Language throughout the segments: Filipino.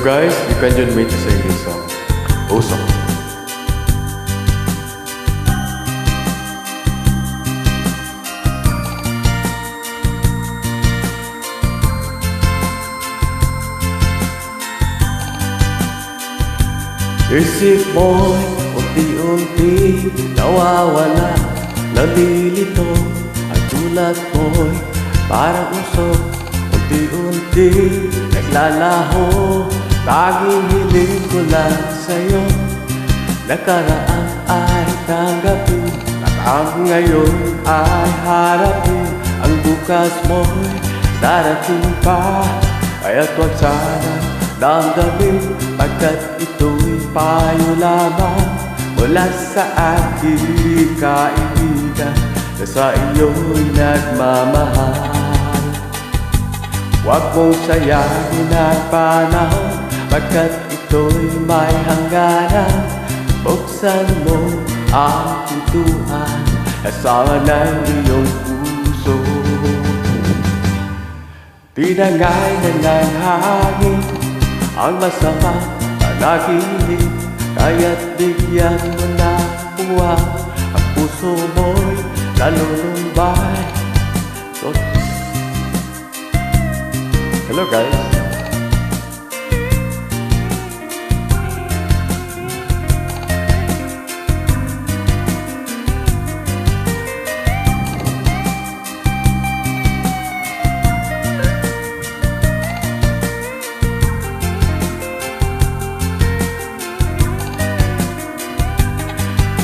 guys, you can join me to sing this song. Usok. Isip mo'y unti-unti nawawala, nalilito. Ang tulad mo'y parang usok, unti-unti naglalaho. Tanging hiling ko lang sa'yo, nakaraan ay tanggapin, at ang ngayon ay harapin. Ang bukas mo'y darating pa, kaya't huwag sana damdamin, pagkat ito'y payo lamang mula sa aking kaibigan na sa iyo'y nagmamahal. Huwag mong sayangin ang panahon, pagkat ito'y may hangganan. Buksan mo ang pintuan, kasama ng iyong puso. Tinangay na ng hangin ang masama panaginip, kaya't bigyan mo na buwang ang puso mo'y nalulumbay. Hello guys.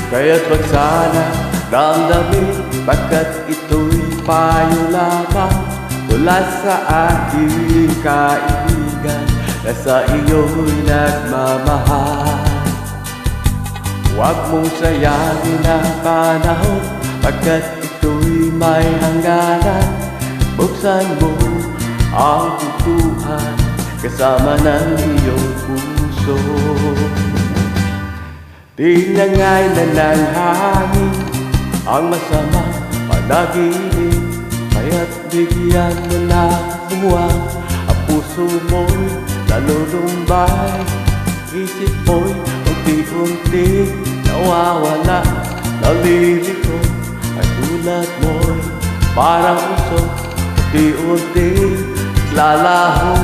Kaya't wag sana damdamin, pagkat ito'y payo lamang mula sa aking kaibigan na sa iyo'y nagmamahal. Huwag mong sayangin ang panahon, pagkat ito'y may hangganan. Buksan mo ang pintuan, kasama ng iyong puso. Tinangay na ng hangin ang masamang panaginip, kaya't bigyan mo na buwang ang puso mo'y nalulumbay. Isip mo'y unti-unti nawawala, nalilito. Ang tulad mo'y parang usok, unti-unti lalaho.